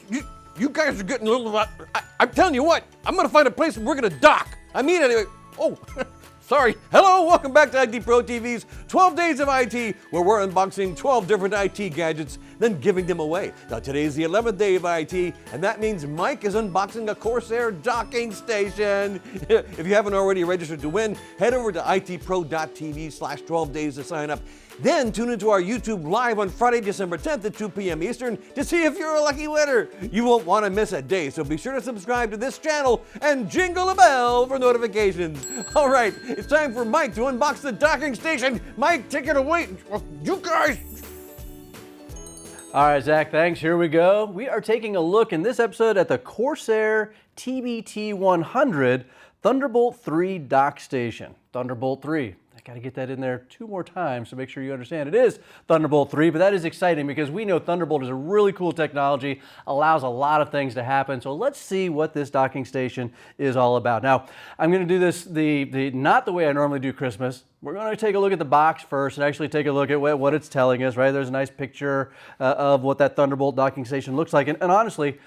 you guys are getting a little. I'm telling you what, I'm gonna find a place where we're gonna dock. I mean, anyway. Oh, sorry. Hello, welcome back to IT Pro TV's 12 Days of IT, where we're unboxing 12 different IT gadgets, then giving them away. Now, today's the 11th day of IT, and that means Mike is unboxing a Corsair docking station. If you haven't already registered to win, head over to itpro.tv/12days to sign up. Then tune into our YouTube live on Friday, December 10th at 2 p.m. Eastern to see if you're a lucky winner. You won't want to miss a day, so be sure to subscribe to this channel and jingle a bell for notifications. All right, it's time for Mike to unbox the docking station. Mike, take it away. You guys. All right, Zach, thanks. Here we go. We are taking a look in this episode at the Corsair TBT100 Thunderbolt 3 dock station. Thunderbolt 3. I got to get that in there 2 more times to make sure you understand it is Thunderbolt 3, but that is exciting because we know Thunderbolt is a really cool technology, allows a lot of things to happen. So let's see what this docking station is all about. Now, I'm going to do this not the way I normally do Christmas. We're going to take a look at the box first and actually take a look at what it's telling us, right? There's a nice picture of what that Thunderbolt docking station looks like. And honestly,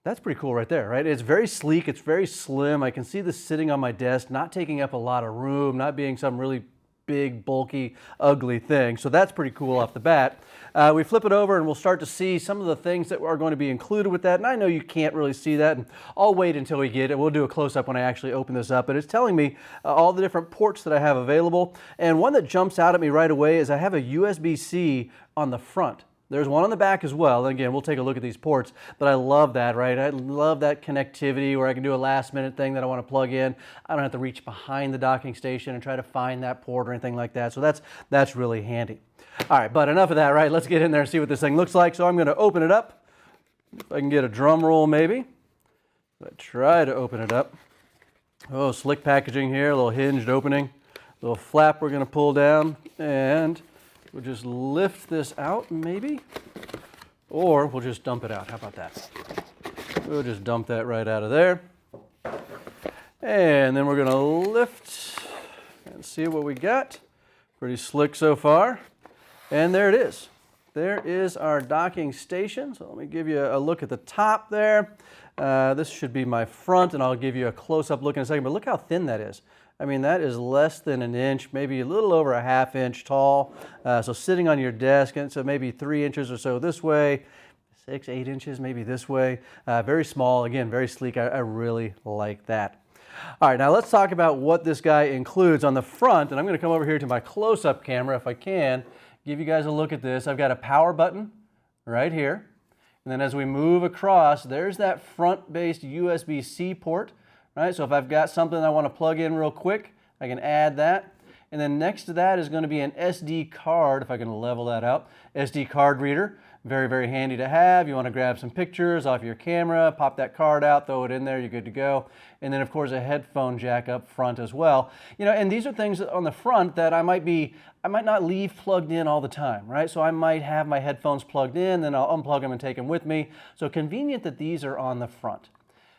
that's pretty cool right there, right? It's very sleek, it's very slim. I can see this sitting on my desk, not taking up a lot of room, not being some really big, bulky, ugly thing. So that's pretty cool off the bat. We flip it over and we'll start to see some of the things that are going to be included with that. And I know you can't really see that, and I'll wait until we get it. We'll do a close-up when I actually open this up. But it's telling me all the different ports that I have available. And one that jumps out at me right away is I have a USB-C on the front. There's one on the back as well. And again, we'll take a look at these ports, but I love that, right? I love that connectivity where I can do a last minute thing that I want to plug in. I don't have to reach behind the docking station and try to find that port or anything like that. So that's really handy. All right, but enough of that, right? Let's get in there and see what this thing looks like. So I'm going to open it up. If I can get a drum roll maybe. Try to open it up. Oh, slick packaging here, a little hinged opening. A little flap we're going to pull down, and we'll just lift this out maybe, or we'll just dump it out. How about that? We'll just dump that right out of there. And then we're going to lift and see what we got. Pretty slick so far. And there it is. There is our docking station. So let me give you a look at the top there. This should be my front, and I'll give you a close-up look in a second. But look how thin that is. I mean, that is less than an inch, maybe a little over a ½ inch tall. So sitting on your desk, and so maybe 3 inches or so this way, 6, 8 inches maybe this way. Very small, again, very sleek. I really like that. All right, now let's talk about what this guy includes on the front. And I'm going to come over here to my close-up camera if I can, give you guys a look at this. I've got a power button right here. And then as we move across, there's that front-based USB-C port. Right, so if I've got something I want to plug in real quick, I can add that. And then next to that is going to be an SD card, if I can level that out. SD card reader, very, very handy to have. You want to grab some pictures off your camera, pop that card out, throw it in there, you're good to go. And then of course a headphone jack up front as well. You know, and these are things on the front that I might not leave plugged in all the time, right? So I might have my headphones plugged in, then I'll unplug them and take them with me. So convenient that these are on the front.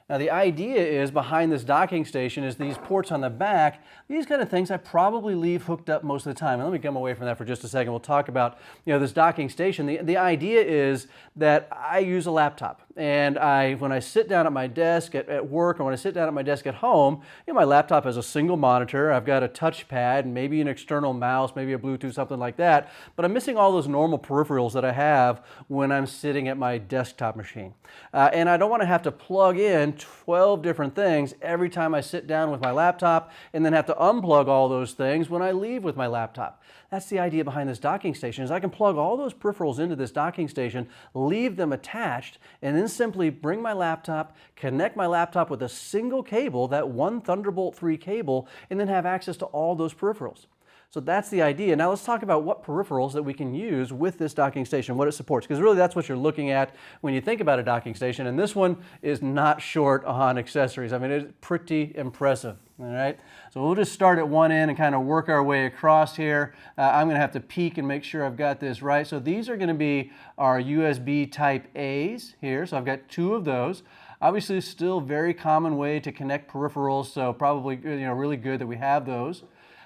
Now the idea is behind this docking station is these ports on the back. These kind of things I probably leave hooked up most of the time. And let me come away from that for just a second. We'll talk about this docking station. The idea is that I use a laptop, and when I sit down at my desk at work, or when I sit down at my desk at home, my laptop has a single monitor. I've got a touchpad and maybe an external mouse, maybe a Bluetooth, something like that. But I'm missing all those normal peripherals that I have when I'm sitting at my desktop machine. And I don't want to have to plug in 12 different things every time I sit down with my laptop and then have to unplug all those things when I leave with my laptop. That's the idea behind this docking station, is I can plug all those peripherals into this docking station, leave them attached, and then simply bring my laptop, connect my laptop with a single cable, that one Thunderbolt 3 cable, and then have access to all those peripherals. So that's the idea. Now let's talk about what peripherals that we can use with this docking station, what it supports, because really that's what you're looking at when you think about a docking station, and this one is not short on accessories. I mean, it's pretty impressive, all right? So we'll just start at one end and kind of work our way across here. I'm going to have to peek and make sure I've got this right. So these are going to be our USB type A's here, so I've got 2 of those. Obviously, still very common way to connect peripherals, so probably really good that we have those.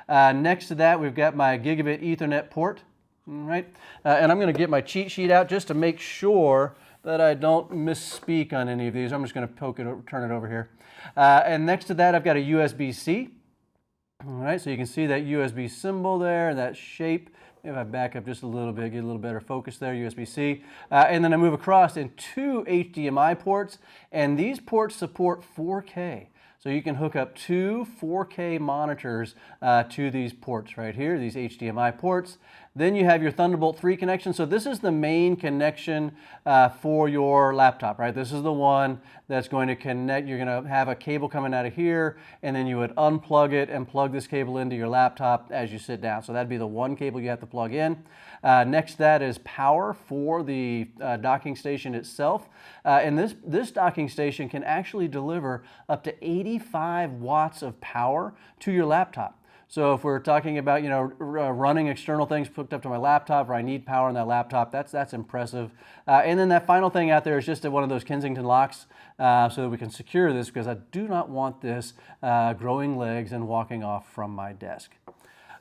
Next to that, we've got my gigabit Ethernet port, right? And I'm going to get my cheat sheet out just to make sure that I don't misspeak on any of these. I'm just going to turn it over here. And next to that, I've got a USB-C. All right, so you can see that USB symbol there, that shape. If I back up just a little bit, get a little better focus there, USB-C. And then I move across in 2 HDMI ports, and these ports support 4K. So you can hook up 2 4K monitors to these ports right here, these HDMI ports. Then you have your Thunderbolt 3 connection. So this is the main connection for your laptop, right? This is the one that's going to connect. You're going to have a cable coming out of here, and then you would unplug it and plug this cable into your laptop as you sit down. So that'd be the one cable you have to plug in. Next to that is power for the docking station itself. And this docking station can actually deliver up to 85 watts of power to your laptop. So if we're talking about, running external things hooked up to my laptop, or I need power on that laptop, that's impressive. And then that final thing out there is just one of those Kensington locks so that we can secure this, because I do not want this growing legs and walking off from my desk.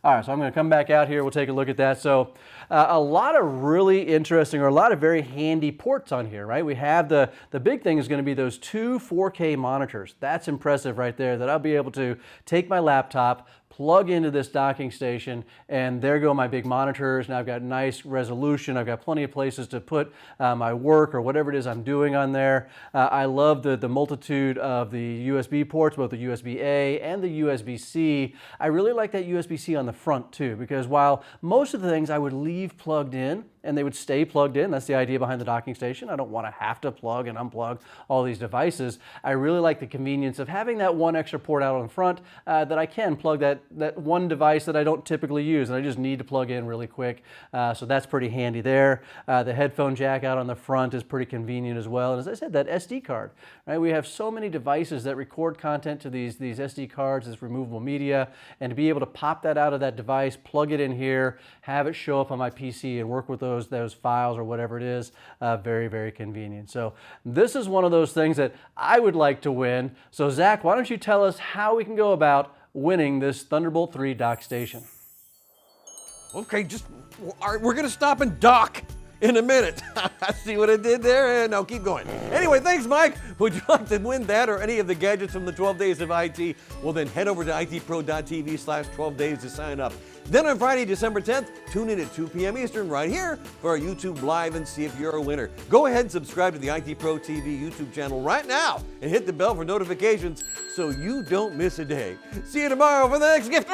All right, so I'm going to come back out here. We'll take a look at that. So a lot of really interesting, or a lot of very handy ports on here, right? We have the big thing is going to be those 2 4K monitors. That's impressive right there, that I'll be able to take my laptop, plug into this docking station, and there go my big monitors. Now I've got nice resolution. I've got plenty of places to put my work or whatever it is I'm doing on there. I love the multitude of the USB ports, both the USB-A and the USB-C. I really like that USB-C on the front too, because while most of the things I would leave plugged in, and they would stay plugged in. That's the idea behind the docking station. I don't want to have to plug and unplug all these devices. I really like the convenience of having that one extra port out on the front that I can plug that one device that I don't typically use and I just need to plug in really quick. So that's pretty handy there. The headphone jack out on the front is pretty convenient as well. And as I said, that SD card, right? We have so many devices that record content to these SD cards, this removable media, and to be able to pop that out of that device, plug it in here, have it show up on my PC and work with those files or whatever it is, very, very convenient. So this is one of those things that I would like to win. So Zach, why don't you tell us how we can go about winning this Thunderbolt 3 dock station? Okay, we're going to stop and dock in a minute. See what I did there? And now keep going. Anyway, thanks, Mike. Would you like to win that or any of the gadgets from the 12 Days of IT? Well, then head over to itpro.tv/12days to sign up. Then on Friday, December 10th, tune in at 2 p.m. Eastern right here for our YouTube Live and see if you're a winner. Go ahead and subscribe to the IT Pro TV YouTube channel right now and hit the bell for notifications so you don't miss a day. See you tomorrow for the next gift.